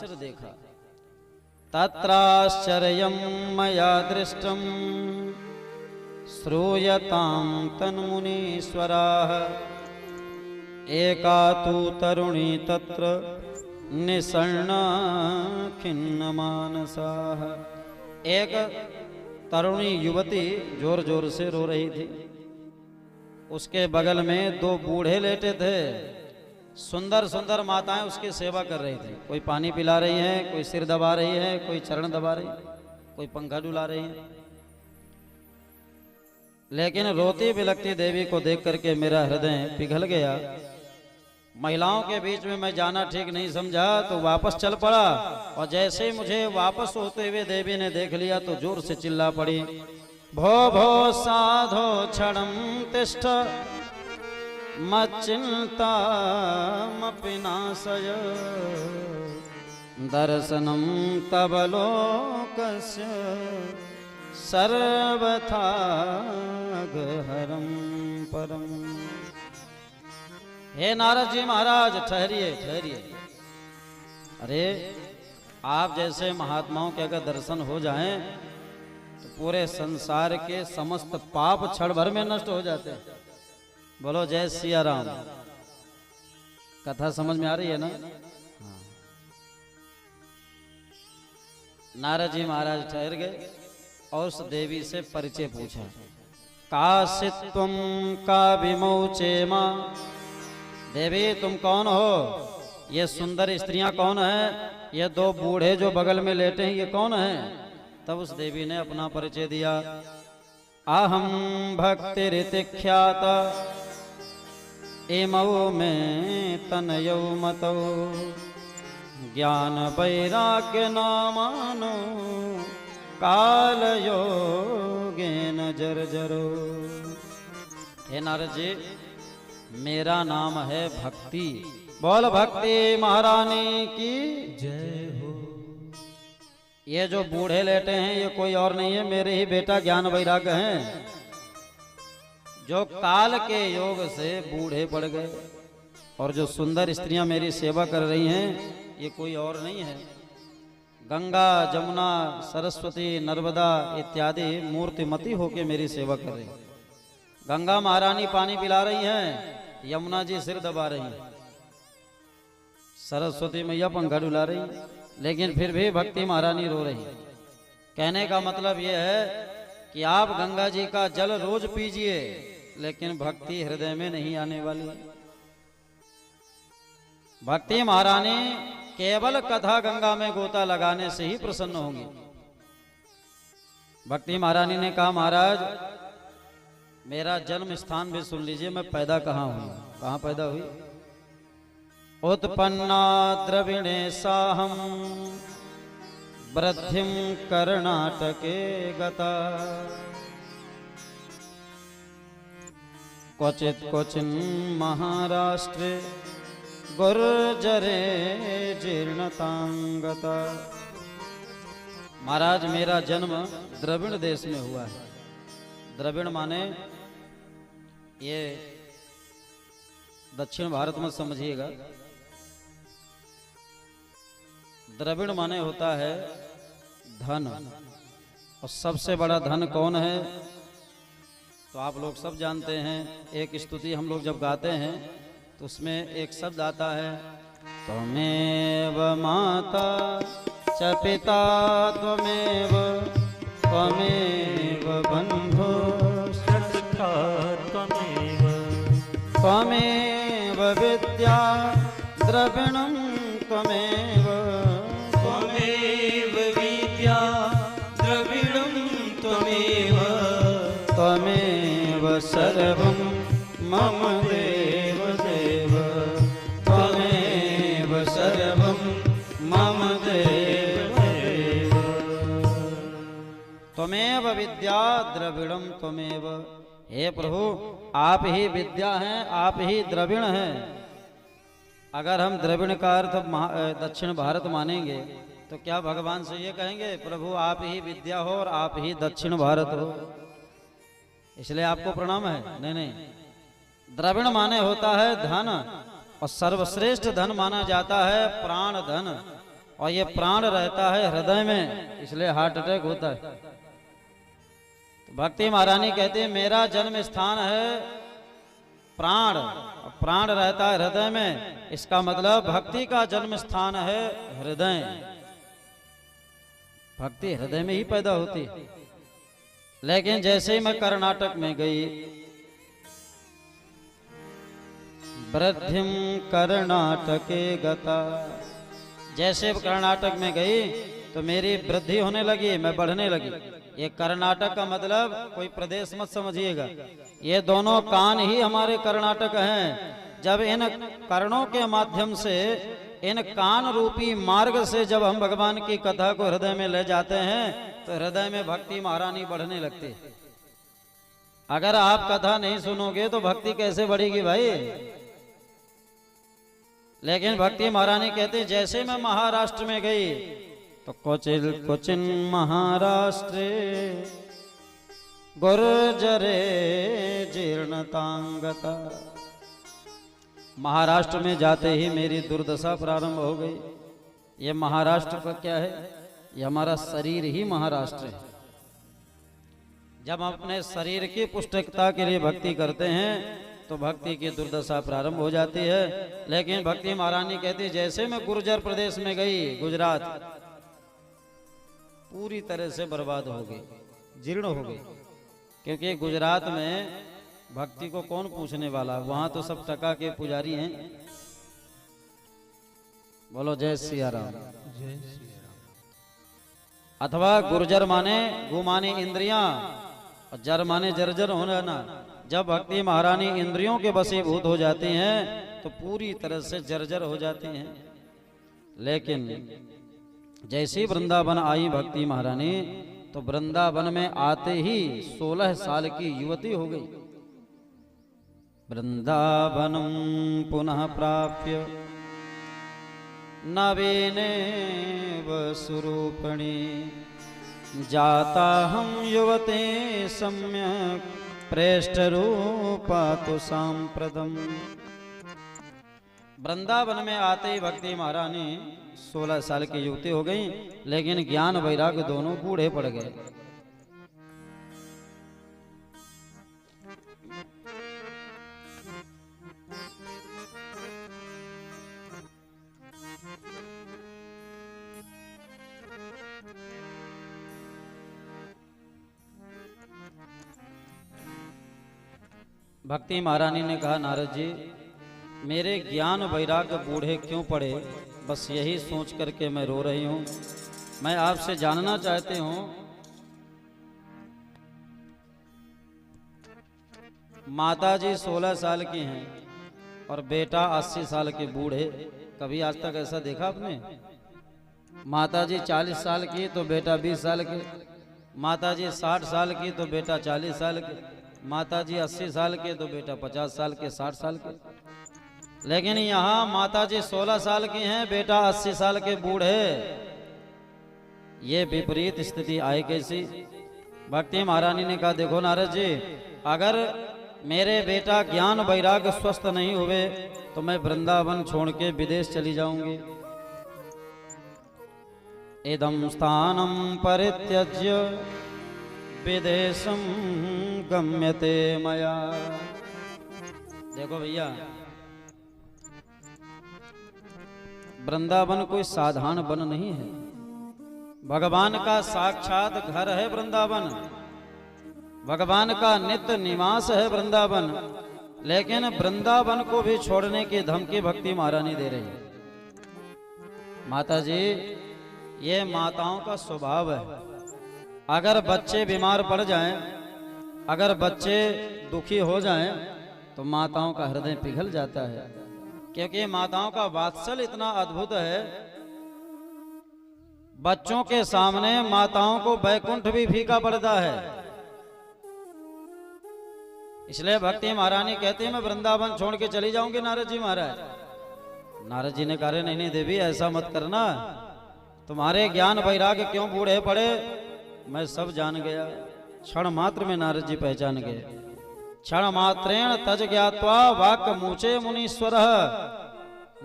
आश्चर्य देखा। तत्राश्चर्यं मया दृष्टं श्रूयतां तन्मुनीश्वराः। एका तु तरुणी तत्र निसन्ना खिन्नमानसाः। एक तरुणी युवती जोर जोर से रो रही थी। उसके बगल में दो बूढ़े लेटे थे। सुंदर सुंदर माताएं उसकी सेवा कर रही थी। कोई पानी पिला रही है, कोई सिर दबा रही है, कोई चरण दबा रही है, कोई पंखा डुला रही है। लेकिन रोती बिलखती देवी को देख करके मेरा हृदय पिघल गया। महिलाओं के बीच में मैं जाना ठीक नहीं समझा तो वापस चल पड़ा। और जैसे ही मुझे वापस होते हुए देवी ने देख लिया तो जोर से चिल्ला पड़ी, भो भो साधो क्षणं तिष्ठ मच्चिन्तामपि नाशय। दर्शनं तव लोकस्य सर्वथा गहरं परम। हे नारद जी महाराज, ठहरिए ठहरिए। अरे आप जैसे महात्माओं के अगर दर्शन हो जाएं तो पूरे संसार के समस्त पाप क्षण भर में नष्ट हो जाते हैं। बोलो जय सिया राम। कथा समझ में आ रही है ना? हाँ। नारद जी महाराज ठहर गए और उस देवी से परिचय पूछा। कासित्वं का विमोचे मां। देवी तुम कौन हो? ये सुंदर स्त्रियां कौन है? ये दो बूढ़े जो बगल में लेटे हैं ये कौन है? तब उस देवी ने अपना परिचय दिया। अहम भक्तिरिति ख्यात इमौ में तनयौ मतौ। ज्ञान वैराग्य नामानो काल योगेन जर्जरो। हे नारद जी, मेरा नाम है भक्ति। बोल भक्ति महारानी की जय हो। ये जो बूढ़े लेटे हैं ये कोई और नहीं है, मेरे ही बेटा ज्ञान वैराग्य हैं, जो काल के योग से बूढ़े पड़ गए। और जो सुंदर स्त्रियां मेरी सेवा कर रही हैं ये कोई और नहीं है, गंगा जमुना सरस्वती नर्मदा इत्यादि मूर्तिमती होके मेरी सेवा कर रही। गंगा महारानी पानी पिला रही हैं, यमुना जी सिर दबा रही हैं, सरस्वती मैया पंखा डुला रही, लेकिन फिर भी भक्ति महारानी रो रही। कहने का मतलब यह है कि आप गंगा जी का जल रोज पीजिए लेकिन भक्ति हृदय में नहीं आने वाली। भक्ति महारानी केवल कथा गंगा में गोता लगाने से ही प्रसन्न होंगी। भक्ति महारानी ने कहा, महाराज मेरा जन्म स्थान भी सुन लीजिए, मैं पैदा कहाँ हुई, कहाँ पैदा हुई। उत्पन्ना द्रविणे साहम वृद्धिं कर्णाटके गता। क्वचित क्वचिन महाराष्ट्रे गुर्जरे जीर्णतांगता। महाराज मेरा जन्म द्रविड़ देश में हुआ है। द्रविड़ माने ये दक्षिण भारत में समझिएगा। द्रविड़ माने होता है धन। और सबसे बड़ा धन कौन है तो आप लोग सब जानते हैं। एक स्तुति हम लोग जब गाते हैं तो उसमें एक शब्द आता है, त्वमेव माता च पिता त्वमेव त्वमेव बन्धुश्च त्वमेव विद्या द्रविणं त्वमेव विद्या द्रविणं त्वमेव त्वमेव सर्वं मम देव देव त्वमेव सर्वं मम देव देव। त्वमेव विद्या द्रविणं त्वमेव। हे प्रभु आप ही विद्या हैं, आप ही द्रविण हैं। अगर हम द्रविण का अर्थ दक्षिण भारत मानेंगे तो क्या भगवान से ये कहेंगे प्रभु आप ही विद्या हो और आप ही दक्षिण भारत हो, इसलिए आपको प्रणाम है? नहीं नहीं, द्रविण माने होता है धन, और सर्वश्रेष्ठ धन माना जाता है प्राण धन। और ये प्राण रहता है हृदय में, इसलिए हार्ट अटैक होता है। तो भक्ति महारानी कहती है मेरा जन्म स्थान है प्राण, प्राण रहता है हृदय में, इसका मतलब भक्ति का जन्म स्थान है हृदय। भक्ति हृदय में ही पैदा होती है। लेकिन जैसे ही मैं कर्नाटक में गई, वृद्धिम कर्नाटके गता, जैसे कर्नाटक में गई तो मेरी वृद्धि होने लगी, मैं बढ़ने लगी। ये कर्नाटक का मतलब कोई प्रदेश मत समझिएगा, ये दोनों कान ही हमारे कर्नाटक हैं। जब इन कर्णों के माध्यम से, इन कान रूपी मार्ग से जब हम भगवान की कथा को हृदय में ले जाते हैं तो हृदय में भक्ति महारानी बढ़ने लगती है। अगर आप कथा नहीं सुनोगे तो भक्ति कैसे बढ़ेगी भाई। लेकिन भक्ति महारानी कहते जैसे मैं महाराष्ट्र में गई तो क्वचिन महाराष्ट्रे गुर्जरे जीर्णतांगता, महाराष्ट्र में जाते ही मेरी दुर्दशा प्रारंभ हो गई। ये महाराष्ट्र का क्या है? ये हमारा शरीर ही महाराष्ट्र है। जब हम अपने शरीर की पुष्टता के लिए भक्ति करते हैं तो भक्ति की दुर्दशा प्रारंभ हो जाती है। लेकिन भक्ति महारानी कहती जैसे मैं गुर्जर प्रदेश में गई, गुजरात, पूरी तरह से बर्बाद हो गई, जीर्ण हो गई। क्योंकि गुजरात में भक्ति को कौन पूछने वाला, वहां तो सब टका के पुजारी हैं। बोलो जय सिया राम। अथवा गुर्जर माने गु माने इंद्रियां और जर माने जर्जर होना ना। जब भक्ति महारानी इंद्रियों के वशीभूत हो जाती हैं तो पूरी तरह से जर्जर हो जाती हैं। लेकिन जैसी वृंदावन आई भक्ति महारानी तो वृंदावन में आते ही 16 साल की युवती हो गई। वृंदावनम पुनः प्राप्य नवीने स्वरूपिणी जाता हम युवते सम्यक प्रेष्ठ रूपा तो सांप्रदम। वृंदावन में आते ही भक्ति महारानी 16 साल की युवती हो गई, लेकिन ज्ञान वैराग्य दोनों बूढ़े पड़ गए। भक्ति महारानी ने कहा नारद जी मेरे ज्ञान वैराग्य बूढ़े क्यों पड़े, बस यही सोच करके मैं रो रही हूं। मैं आपसे जानना चाहती हूं माता जी 16 साल की हैं और बेटा 80 साल के बूढ़े, कभी आज तक ऐसा देखा आपने? माता जी 40 साल की तो बेटा 20 साल के, माता जी 60 साल की तो बेटा 40 साल के, माता जी 80 साल के तो बेटा 50 साल के, 60 साल के। लेकिन यहाँ माता जी 16 साल की हैं, बेटा 80 साल के बूढ़े। ये विपरीत स्थिति आई कैसी? भक्ति महारानी ने कहा देखो नारद जी, अगर मेरे बेटा ज्ञान वैराग्य स्वस्थ नहीं हुए तो मैं वृंदावन छोड़ के विदेश चली जाऊंगी। इदं स्थानम परित्यज्य विदेशम गम्यते मया। देखो भैया, वृंदावन कोई साधारण वन नहीं है, भगवान का साक्षात घर है वृंदावन, भगवान का नित्य निवास है वृंदावन। लेकिन वृंदावन को भी छोड़ने की धमकी भक्ति महारानी दे रही है। माता जी, ये माताओं का स्वभाव है। अगर बच्चे बीमार पड़ जाएं, अगर बच्चे दुखी हो जाएं तो माताओं का हृदय पिघल जाता है। क्योंकि माताओं का वात्सल्य इतना अद्भुत है, बच्चों के सामने माताओं को बैकुंठ भी फीका पड़ता है। इसलिए भक्ति महारानी कहती है मैं वृंदावन छोड़ के चली जाऊंगी नारद जी महाराज। नारद जी ने कहा नहीं नहीं देवी, ऐसा मत करना, तुम्हारे ज्ञान वैराग्य क्यों बूढ़े पड़े मैं सब जान गया। क्षण मात्र में नारद जी पहचान गए। क्षण मात्रेण तज ज्ञात्वा वाक्य मूचे मुनीश्वर।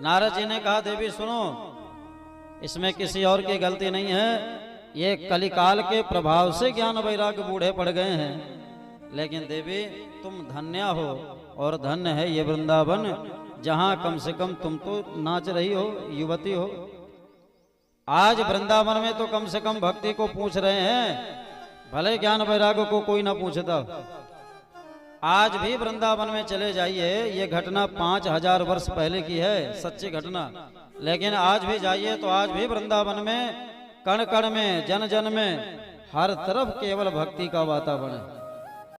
नारद जी ने कहा देवी सुनो, इसमें किसी और की गलती नहीं है। ये कलिकाल के प्रभाव से ज्ञान वैराग्य बूढ़े पड़ गए हैं। लेकिन देवी तुम धन्य हो, और धन्य है ये वृंदावन, जहां कम से कम तुम तो नाच रही हो, युवती हो। आज वृंदावन में तो कम से कम भक्ति को पूछ रहे हैं, भले ज्ञान वैराग्य को कोई ना पूछता। आज भी वृंदावन में चले जाइए, ये घटना 5000 वर्ष पहले की है, सच्ची घटना। लेकिन आज भी जाइए तो आज भी वृंदावन में कण कण में, जन जन में, हर तरफ केवल भक्ति का वातावरण है।